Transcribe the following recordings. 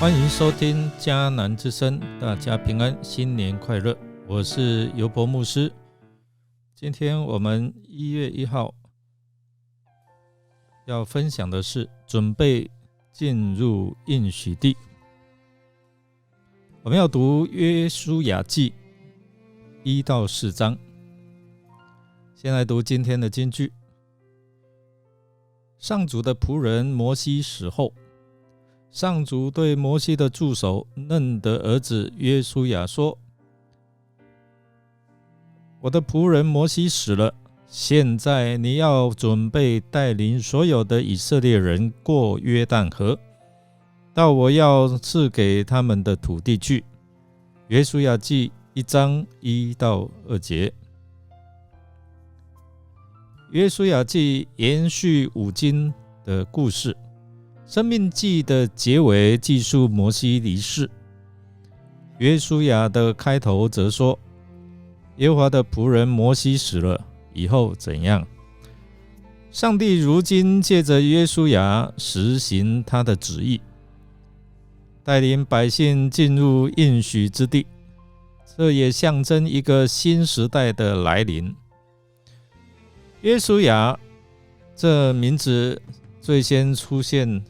欢迎收听迦南之声，大家平安，新年快乐！我是尤伯牧师。今天我们1月1号要分享的是准备进入应许地。我们要读约书亚记1到4章。先来读今天的金句。上主的仆人摩西死后，上主对摩西的助手嫩的儿子约书亚说：我的仆人摩西死了，现在你要准备带领所有的以色列人过约旦河，到我要赐给他们的土地去。约书亚记1章1到2节。约书亚记延续5经的故事，生命记的结尾记述摩西离世，约书亚的开头则说耶和华的仆人摩西死了以后怎样。上帝如今借着约书亚实行他的旨意，带领百姓进入应许之地，这也象征一个新时代的来临。约书亚这名字最先出现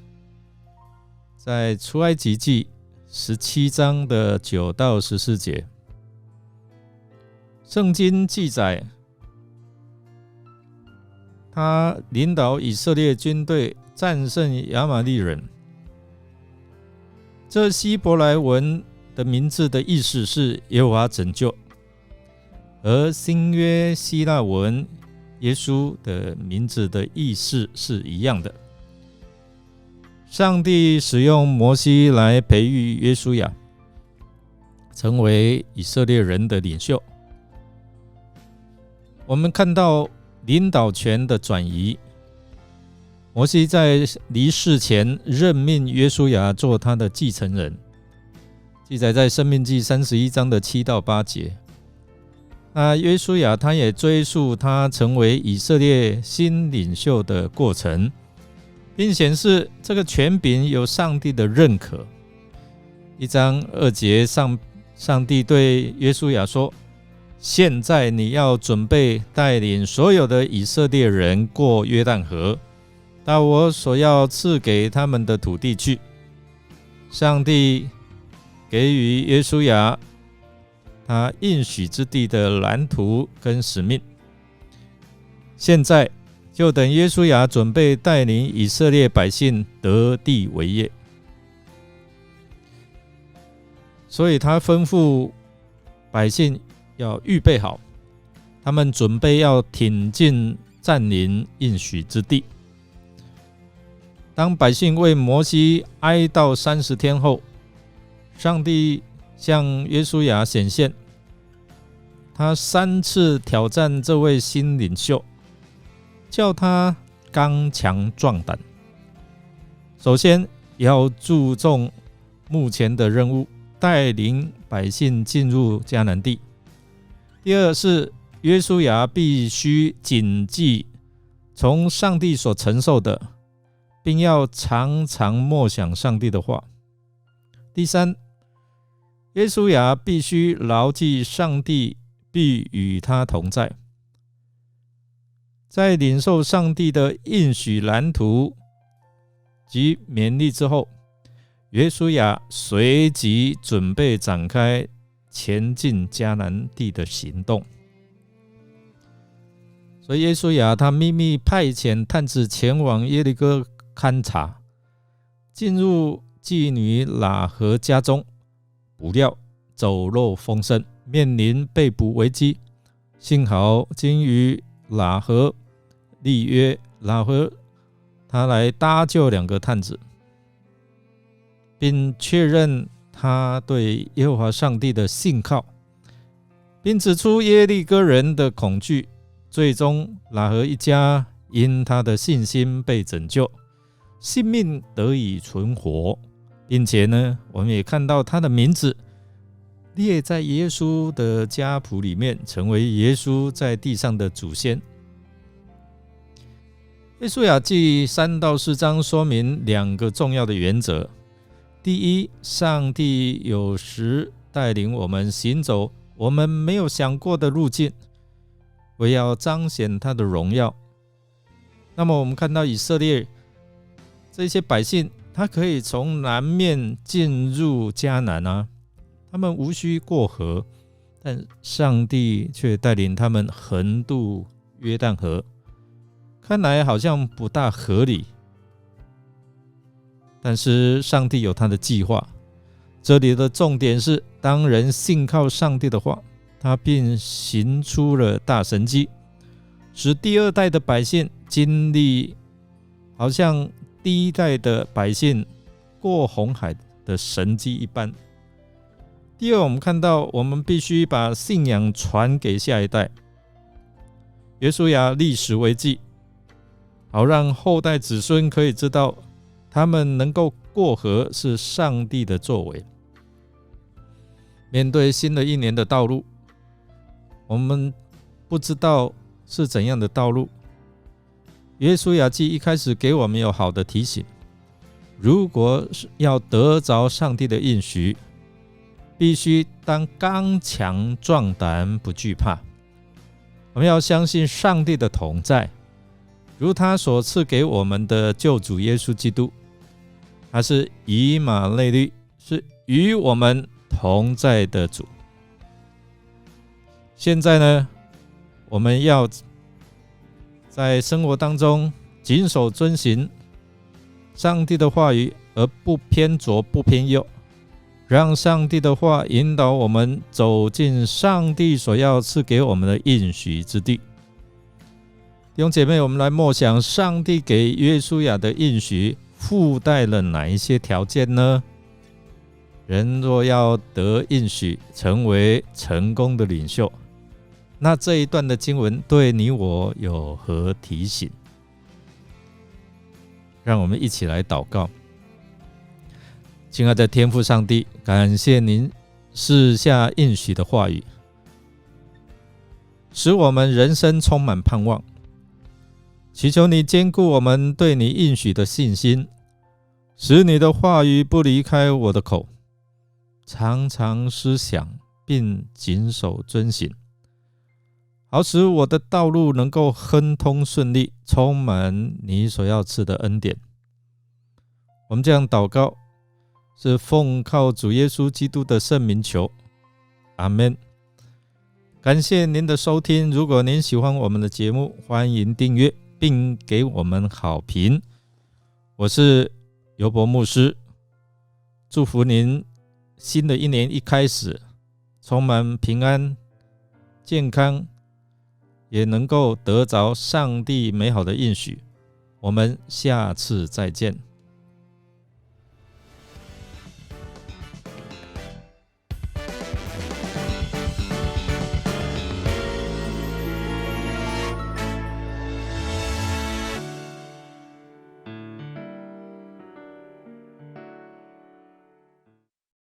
在出埃及记17章的9到14节。圣经记载，他领导以色列军队战胜亚玛力人。这希伯来文的名字的意思是耶和华拯救，而新约希腊文耶稣的名字的意思是一样的。上帝使用摩西来培育约书亚，成为以色列人的领袖。我们看到领导权的转移，摩西在离世前任命约书亚做他的继承人，记载在申命记31章的7到8节。约书亚他也追溯他成为以色列新领袖的过程，并显示这个权柄有上帝的认可。1章2节，上帝对约书亚说：现在你要准备带领所有的以色列人过约旦河，到我所要赐给他们的土地去。上帝给予约书亚他应许之地的蓝图跟使命，现在就等约书亚准备带领以色列百姓得地为业。所以他吩咐百姓要预备好，他们准备要挺进占领应许之地。当百姓为摩西哀悼30天后，上帝向约书亚显现，他3次挑战这位新领袖，叫他刚强壮胆。首先要注重目前的任务，带领百姓进入迦南地。第二是约书亚必须谨记从上帝所承受的，并要常常默想上帝的话。第三，约书亚必须牢记上帝必与他同在。在领受上帝的应许蓝图及勉励之后，约书亚随即准备展开前进迦南地的行动。所以约书亚他秘密派遣探子前往耶利哥勘察，进入妓女喇合家中，不料走漏风声，面临被捕危机。幸好经与喇合立约，喇合他来搭救2个探子，并确认他对耶和华上帝的信靠，并指出耶利哥人的恐惧。最终喇合一家因他的信心被拯救，性命得以存活，并且呢，我们也看到他的名字列在耶稣的家谱里面，成为耶稣在地上的祖先。约书亚记3到4章说明2个重要的原则。第一，上帝有时带领我们行走我们没有想过的路径，为要彰显他的荣耀。那么我们看到以色列这些百姓，他可以从南面进入迦南啊，他们无需过河，但上帝却带领他们横渡约旦河，看来好像不大合理。但是上帝有他的计划，这里的重点是，当人信靠上帝的话，他便行出了大神迹，使第二代的百姓经历好像第一代的百姓过红海的神迹一般。第二，我们看到我们必须把信仰传给下一代。约书亚立史为记，好让后代子孙可以知道，他们能够过河是上帝的作为。面对新的一年的道路，我们不知道是怎样的道路。约书亚记一开始给我们有好的提醒，如果要得着上帝的应许，必须当刚强壮胆，不惧怕。我们要相信上帝的同在，如他所赐给我们的救主耶稣基督，他是以马内利，是与我们同在的主。现在呢，我们要在生活当中谨守遵行上帝的话语，而不偏左不偏右，让上帝的话引导我们走进上帝所要赐给我们的应许之地。弟兄姐妹，我们来默想上帝给约书亚的应许附带了哪一些条件呢？人若要得应许，成为成功的领袖，那这一段的经文对你我有何提醒？让我们一起来祷告。亲爱的天父上帝，感谢您赐下应许的话语，使我们人生充满盼望。祈求你坚固我们对你应许的信心，使你的话语不离开我的口，常常思想并谨守遵行，好使我的道路能够亨通顺利，充满你所要赐的恩典。我们这样祷告，是奉靠主耶稣基督的圣名求，阿们。感谢您的收听，如果您喜欢我们的节目，欢迎订阅并给我们好评。我是尤伯牧师，祝福您新的一年一开始充满平安健康，也能够得着上帝美好的应许。我们下次再见。